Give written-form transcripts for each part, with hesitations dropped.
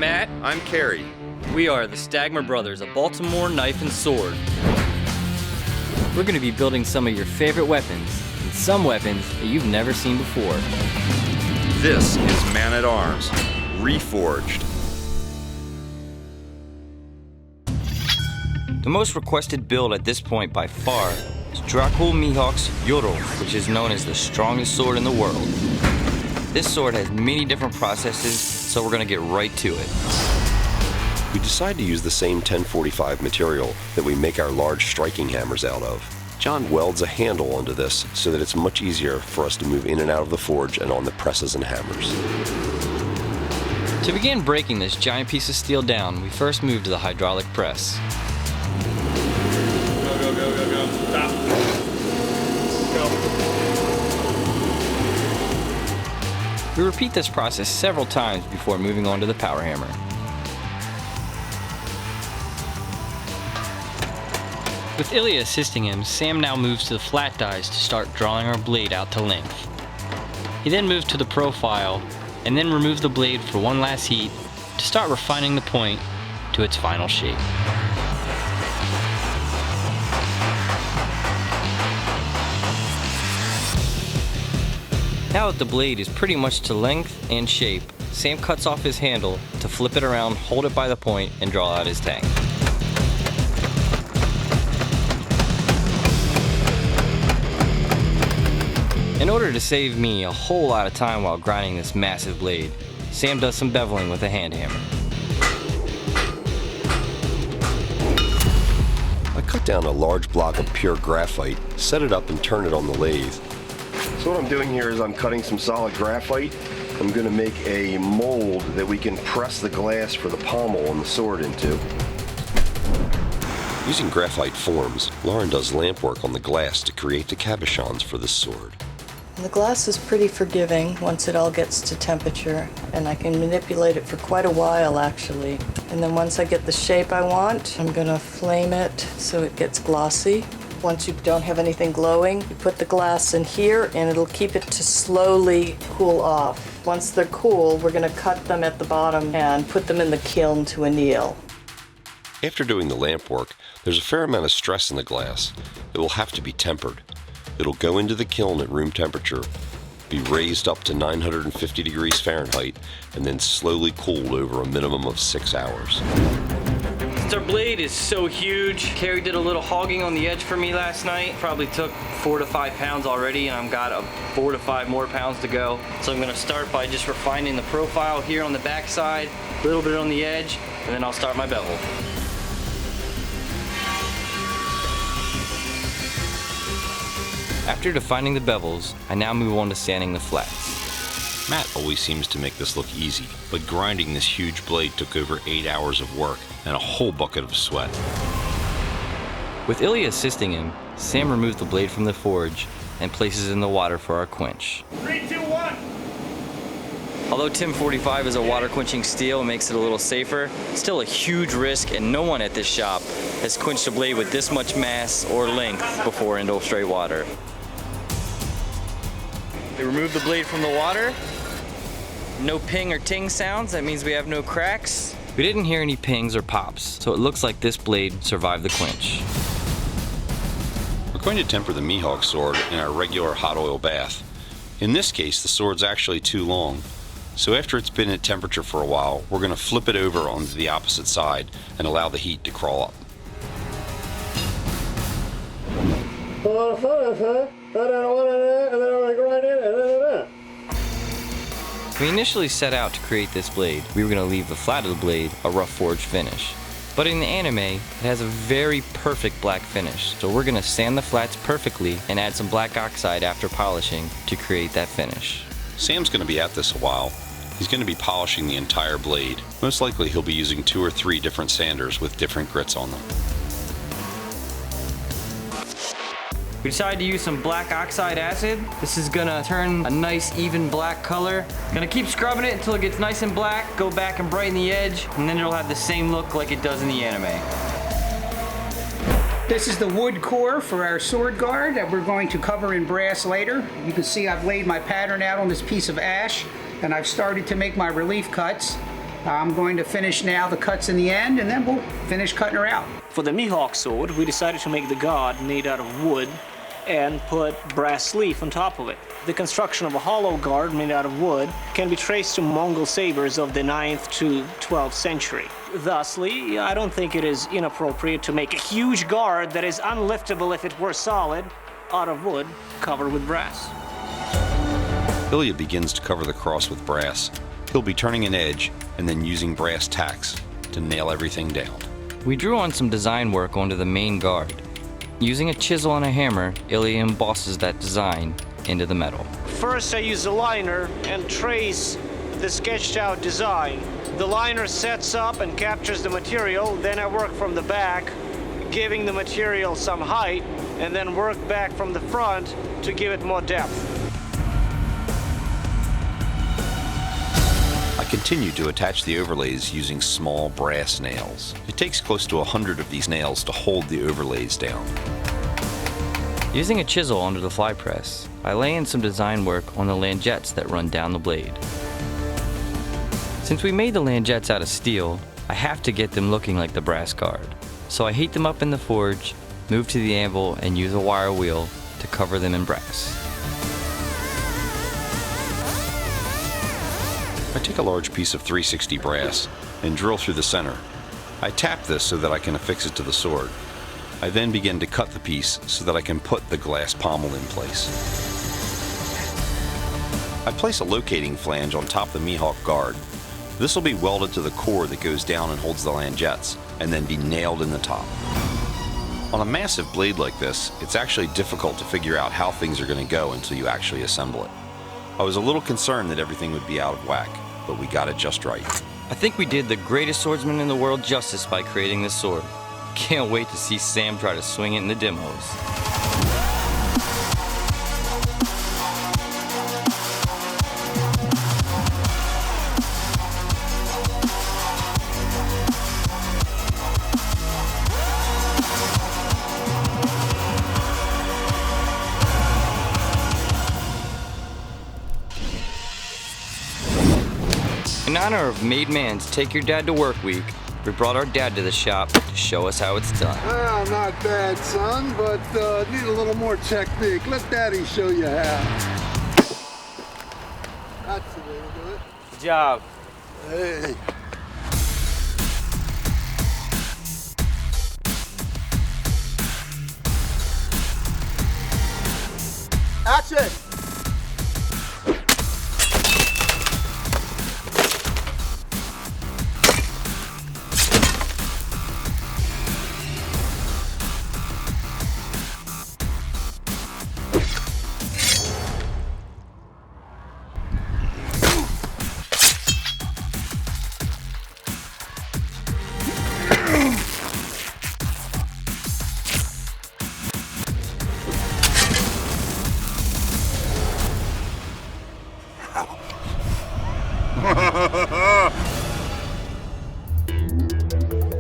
Matt. I'm Kerry. We are the Stagmer brothers of Baltimore Knife and Sword. We're going to be building some of your favorite weapons, and some weapons that you've never seen before. This is Man-at-Arms, Reforged. The most requested build at this point by far is Dracule Mihawk Yoru, which is known as the strongest sword in the world. This sword has many different processes, so we're going to get right to it. We decided to use the same 1045 material that we make our large striking hammers out of. John welds a handle onto this so that it's much easier for us to move in and out of the forge and on the presses and hammers. To begin breaking this giant piece of steel down, we first move to the hydraulic press. Go. Stop. Go. We repeat this process several times before moving on to the power hammer. With Ilya assisting him, Sam now moves to the flat dies to start drawing our blade out to length. He then moves to the profile and then removes the blade for one last heat to start refining the point to its final shape. Now that the blade is pretty much to length and shape, Sam cuts off his handle to flip it around, hold it by the point, and draw out his tang. In order to save me a whole lot of time while grinding this massive blade, Sam does some beveling with a hand hammer. I cut down a large block of pure graphite, set it up and turn it on the lathe. So what I'm doing here is I'm cutting some solid graphite. I'm going to make a mold that we can press the glass for the pommel on the sword into. Using graphite forms, Lauren does lamp work on the glass to create the cabochons for this sword. The glass is pretty forgiving once it all gets to temperature, and I can manipulate it for quite a while actually. And then once I get the shape I want, I'm going to flame it so it gets glossy. Once you don't have anything glowing, you put the glass in here and it'll keep it to slowly cool off. Once they're cool, we're going to cut them at the bottom and put them in the kiln to anneal. After doing the lamp work, there's a fair amount of stress in the glass. It will have to be tempered. It'll go into the kiln at room temperature, be raised up to 950 degrees Fahrenheit, and then slowly cooled over a minimum of 6 hours. Our blade is so huge. Kerry did a little hogging on the edge for me last night. Probably took 4 to 5 pounds already, and I've got 4 to 5 more pounds to go. So I'm gonna start by just refining the profile here on the back side, a little bit on the edge, and then I'll start my bevel. After defining the bevels, I now move on to sanding the flats. Matt always seems to make this look easy, but grinding this huge blade took over 8 hours of work and a whole bucket of sweat. With Ilya assisting him, Sam removes the blade from the forge and places it in the water for our quench. 3, 2, 1. Although Tim 45 is a water quenching steel and makes it a little safer, it's still a huge risk, and no one at this shop has quenched a blade with this much mass or length before into straight water. We remove the blade from the water. No ping or ting sounds, that means we have no cracks. We didn't hear any pings or pops, so it looks like this blade survived the quench. We're going to temper the Mihawk sword in our regular hot oil bath. In this case, the sword's actually too long, so after it's been at temperature for a while, we're going to flip it over onto the opposite side and allow the heat to crawl up. We initially set out to create this blade. We were going to leave the flat of the blade a rough forged finish. But in the anime, it has a very perfect black finish. So we're going to sand the flats perfectly and add some black oxide after polishing to create that finish. Sam's going to be at this a while. He's going to be polishing the entire blade. Most likely he'll be using 2 or 3 different sanders with different grits on them. We decided to use some black oxide acid. This is gonna turn a nice even black color. Gonna keep scrubbing it until it gets nice and black, go back and brighten the edge, and then it'll have the same look like it does in the anime. This is the wood core for our sword guard that we're going to cover in brass later. You can see I've laid my pattern out on this piece of ash, and I've started to make my relief cuts. I'm going to finish now the cuts in the end, and then we'll finish cutting her out. For the Mihawk sword, we decided to make the guard made out of wood and put brass leaf on top of it. The construction of a hollow guard made out of wood can be traced to Mongol sabers of the 9th to 12th century. Thusly, I don't think it is inappropriate to make a huge guard that is unliftable if it were solid, out of wood, covered with brass. Ilya begins to cover the cross with brass. He'll be turning an edge and then using brass tacks to nail everything down. We drew on some design work onto the main guard. Using a chisel and a hammer, Ilya embosses that design into the metal. First, I use a liner and trace the sketched out design. The liner sets up and captures the material, then I work from the back, giving the material some height, and then work back from the front to give it more depth. I continue to attach the overlays using small brass nails. It takes close to 100 of these nails to hold the overlays down. Using a chisel onto the fly press, I lay in some design work on the langettes that run down the blade. Since we made the langettes out of steel, I have to get them looking like the brass guard. So I heat them up in the forge, move to the anvil, and use a wire wheel to cover them in brass. I take a large piece of 360 brass and drill through the center. I tap this so that I can affix it to the sword. I then begin to cut the piece so that I can put the glass pommel in place. I place a locating flange on top of the Mihawk guard. This will be welded to the core that goes down and holds the langettes, and then be nailed in the top. On a massive blade like this, it's actually difficult to figure out how things are going to go until you actually assemble it. I was a little concerned that everything would be out of whack, but we got it just right. I think we did the greatest swordsman in the world justice by creating this sword. Can't wait to see Sam try to swing it in the demos. In honor of Made Man's Take Your Dad to Work Week, we brought our dad to the shop to show us how it's done. Well, not bad, son, but need a little more technique. Let Daddy show you how. That's the way to do it. Good job. Hey. Action!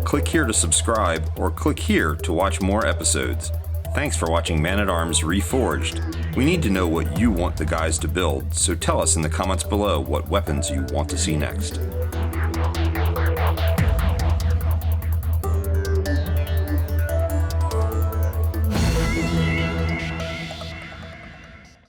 Click here to subscribe, or click here to watch more episodes. Thanks for watching Man-at-Arms Reforged. We need to know what you want the guys to build, so tell us in the comments below what weapons you want to see next.